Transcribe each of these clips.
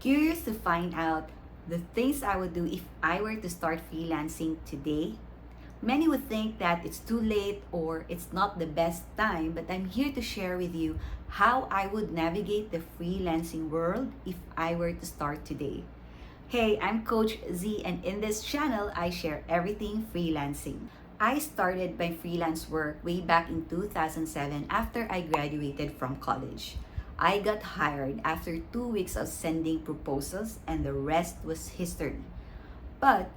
Curious to find out the things I would do if I were to start freelancing today? Many would think that it's too late or it's not the best time, but I'm here to share with you how I would navigate the freelancing world if I were to start today. Hey, I'm Coach Z, and in this channel, I share everything freelancing. I started my freelance work way back in 2007 after I graduated from college. I got hired after 2 weeks of sending proposals, and the rest was history. But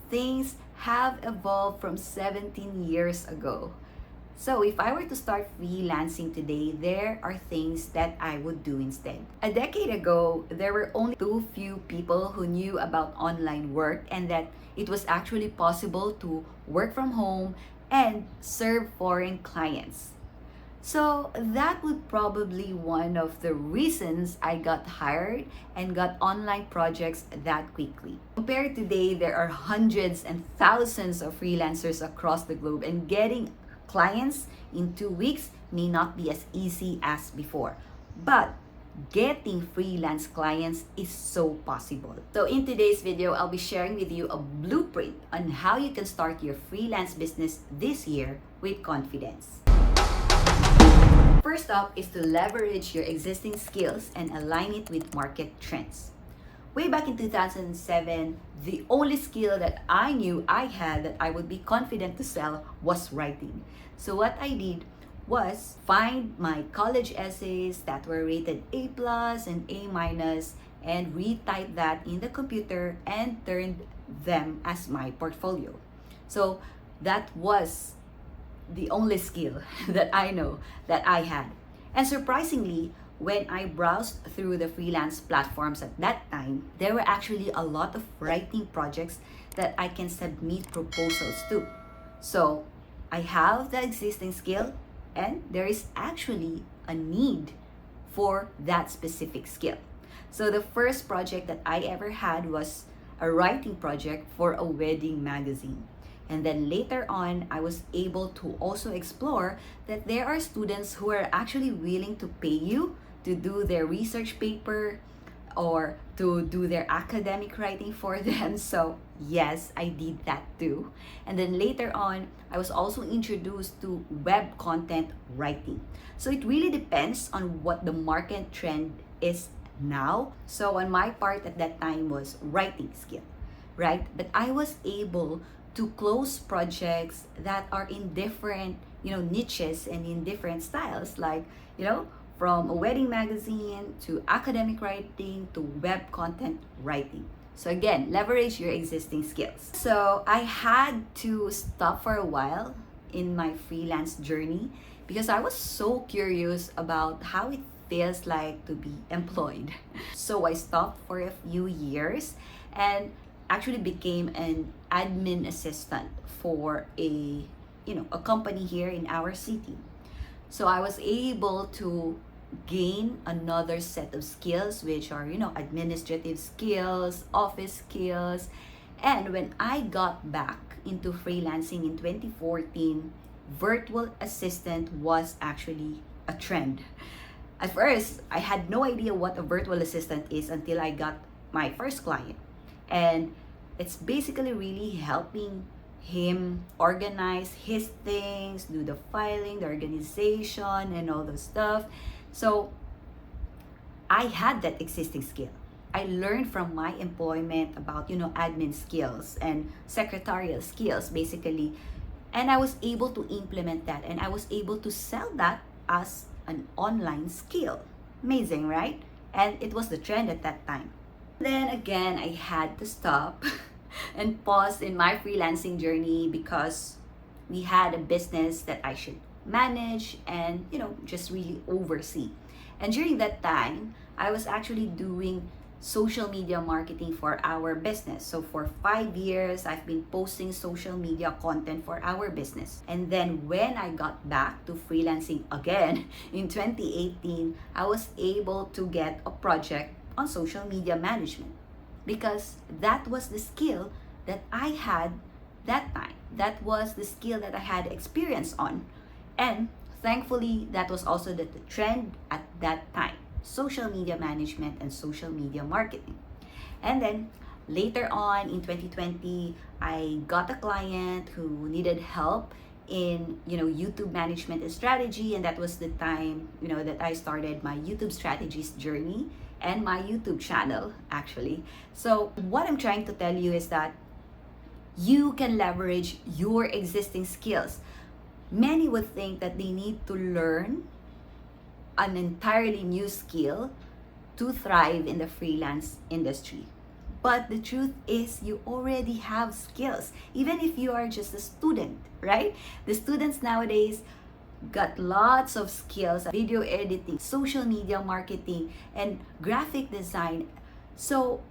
things have evolved from 17 years ago. So if I were to start freelancing today, there are things that I would do instead. A decade ago, there were only too few people who knew about online work and that it was actually possible to work from home and serve foreign clients. So that would probably one of the reasons I got hired and got online projects that quickly. Compared to today, there are hundreds and thousands of freelancers across the globe, and getting clients in 2 weeks may not be as easy as before. But getting freelance clients is so possible. So in today's video, I'll be sharing with you a blueprint on how you can start your freelance business this year with confidence. First up is to leverage your existing skills and align it with market trends. Way back in 2007, the only skill that I knew I had that I would be confident to sell was writing. So what I did was find my college essays that were rated A+ and A- and retype that in the computer and turned them as my portfolio. So that was the only skill that I know that I had. And surprisingly, when I browsed through the freelance platforms at that time, there were actually a lot of writing projects that I can submit proposals to. So I have the existing skill, and there is actually a need for that specific skill. So the first project that I ever had was a writing project for a wedding magazine. And then later on, I was able to also explore that there are students who are actually willing to pay you to do their research paper or to do their academic writing for them. So yes, I did that too. And then later on, I was also introduced to web content writing. So it really depends on what the market trend is now. So on my part at that time was writing skill, right? But I was able to close projects that are in different, niches and in different styles, like, from a wedding magazine to academic writing to web content writing. So again, leverage your existing skills. So I had to stop for a while in my freelance journey because I was so curious about how it feels like to be employed. So I stopped for a few years and actually became an admin assistant for a company here in our city. So I was able to gain another set of skills, which are administrative skills, office skills. And when I got back into freelancing in 2014, virtual assistant was actually a trend. At first, I had no idea what a virtual assistant is until I got my first client. And it's basically really helping him organize his things, do the filing, the organization, and all those stuff. So I had that existing skill. I learned from my employment about, admin skills and secretarial skills, basically. And I was able to implement that, and I was able to sell that as an online skill. Amazing, right? And it was the trend at that time. Then again, I had to stop and pause in my freelancing journey because we had a business that I should manage and, just really oversee. And during that time, I was actually doing social media marketing for our business. So for 5 years, I've been posting social media content for our business. And then when I got back to freelancing again in 2018, I was able to get a project on social media management because that was the skill that I had that time. That was the skill that I had experience on. And thankfully, that was also the trend at that time. social media management and social media marketing. And then later on in 2020, I got a client who needed help in YouTube management and strategy, and that was the time that I started my YouTube strategies journey and my YouTube channel actually. So what I'm trying to tell you is that you can leverage your existing skills. Many would think that they need to learn an entirely new skill to thrive in the freelance industry. But the truth is, you already have skills, even if you are just a student, right? The students nowadays got lots of skills: video editing, social media marketing, and graphic design. So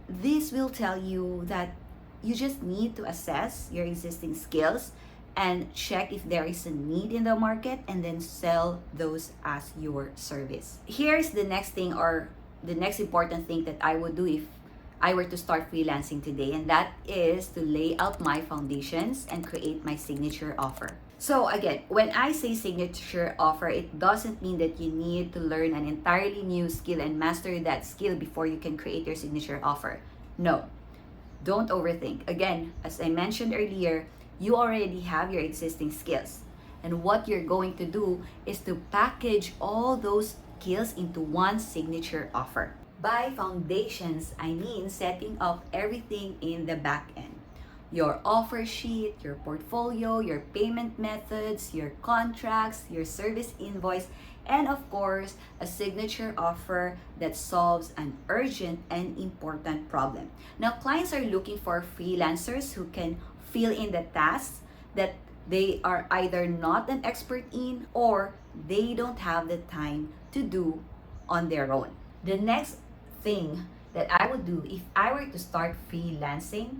this will tell you that you just need to assess your existing skills and check if there is a need in the market, and then sell those as your service. Here's the next thing, or the next important thing that I would do if I were to start freelancing today, and that is to lay out my foundations and create my signature offer. So again, when I say signature offer, it doesn't mean that you need to learn an entirely new skill and master that skill before you can create your signature offer. No, don't overthink. Again, as I mentioned earlier, you already have your existing skills. And what you're going to do is to package all those skills into one signature offer. By foundations, I mean setting up everything in the back end. Your offer sheet, your portfolio, your payment methods, your contracts, your service invoice, and of course, a signature offer that solves an urgent and important problem. Now, clients are looking for freelancers who can fill in the tasks that they are either not an expert in or they don't have the time to do on their own. The next thing that I would do if I were to start freelancing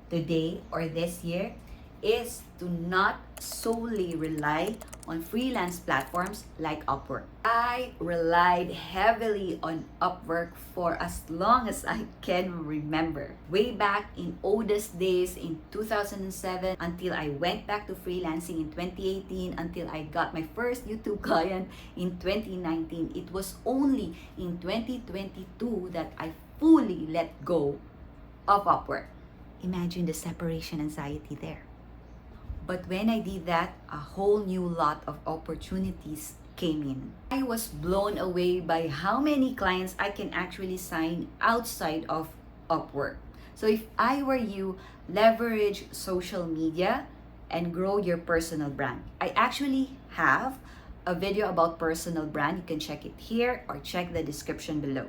today or this year is to not solely rely on freelance platforms like Upwork. I relied heavily on Upwork for as long as I can remember. Way back in oldest days in 2007 until I went back to freelancing in 2018, until I got my first YouTube client in 2019. It was only in 2022 that I fully let go of Upwork. Imagine the separation anxiety there. But when I did that, a whole new lot of opportunities came in. I was blown away by how many clients I can actually sign outside of Upwork. So if I were you, leverage social media and grow your personal brand. I actually have a video about personal brand. You can check it here or check the description below.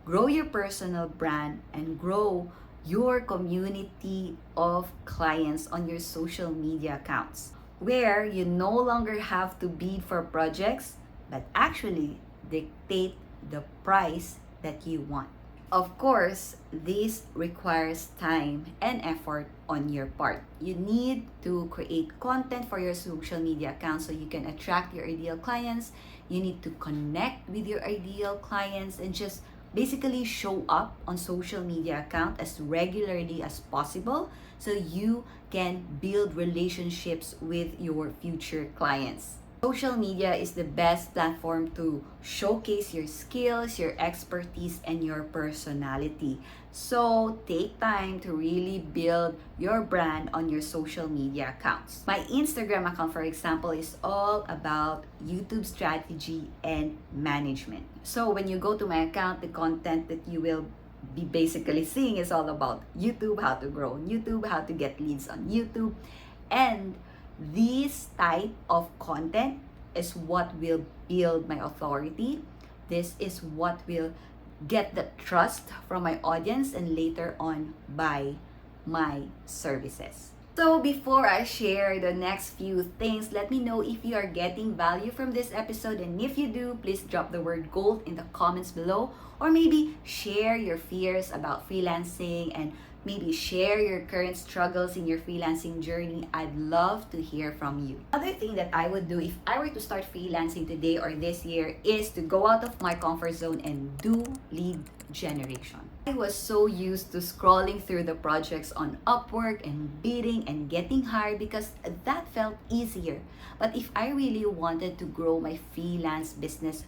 Grow your personal brand and grow your community of clients on your social media accounts, where you no longer have to bid for projects, but actually dictate the price that you want. Of course, this requires time and effort on your part. You need to create content for your social media account so you can attract your ideal clients. You need to connect with your ideal clients and just basically show up on social media account as regularly as possible so you can build relationships with your future clients. Social media is the best platform to showcase your skills, your expertise, and your personality. So take time to really build your brand on your social media accounts. My Instagram account, for example, is all about YouTube strategy and management. So when you go to my account, the content that you will be basically seeing is all about YouTube, how to grow on YouTube, how to get leads on YouTube. And this type of content is what will build my authority. This is what will get the trust from my audience and later on buy my services. So before I share the next few things, let me know if you are getting value from this episode, and if you do, please drop the word gold in the comments below, or maybe share your fears about freelancing and maybe share your current struggles in your freelancing journey. I'd love to hear from you. Another thing that I would do if I were to start freelancing today or this year is to go out of my comfort zone and do lead generation. I was so used to scrolling through the projects on Upwork and bidding and getting hired because that felt easier. But if I really wanted to grow my freelance business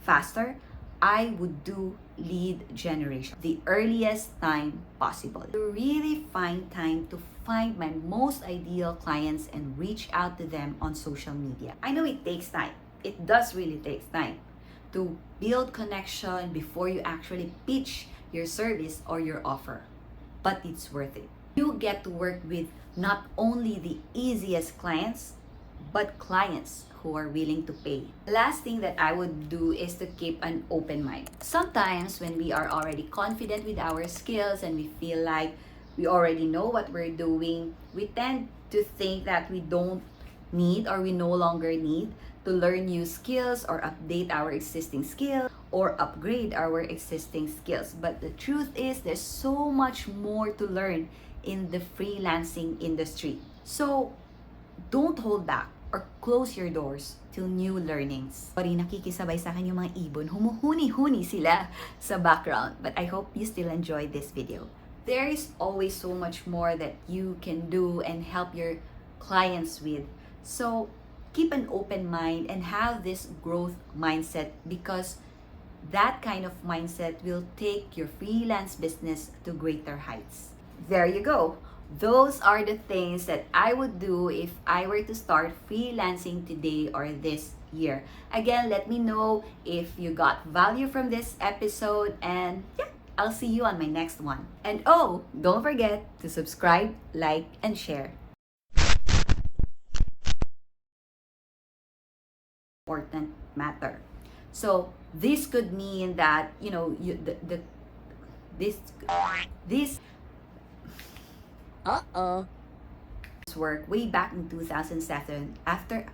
faster, I would do lead generation the earliest time possible. To really find time to find my most ideal clients and reach out to them on social media. I know it takes time. It does really take time to build connection before you actually pitch your service or your offer. But it's worth it. You get to work with not only the easiest clients, but clients who are willing to pay. The last thing that I would do is to keep an open mind. Sometimes when we are already confident with our skills and we feel like we already know what we're doing, we tend to think that we don't need or we no longer need to learn new skills or update our existing skills or upgrade our existing skills. But the truth is there's so much more to learn in the freelancing industry. So don't hold back or close your doors to new learnings. Sorry, nakikisabay sa akin yung mga ibon. Humuhuni-huni sila sa background. But I hope you still enjoyed this video. There is always so much more that you can do and help your clients with. So keep an open mind and have this growth mindset, because that kind of mindset will take your freelance business to greater heights. There you go. Those are the things that I would do if I were to start freelancing today or this year. Again, let me know if you got value from this episode, and yeah, I'll see you on my next one. And oh, don't forget to subscribe, like, and share. Important matter. So this could mean that this work way back in 2007 after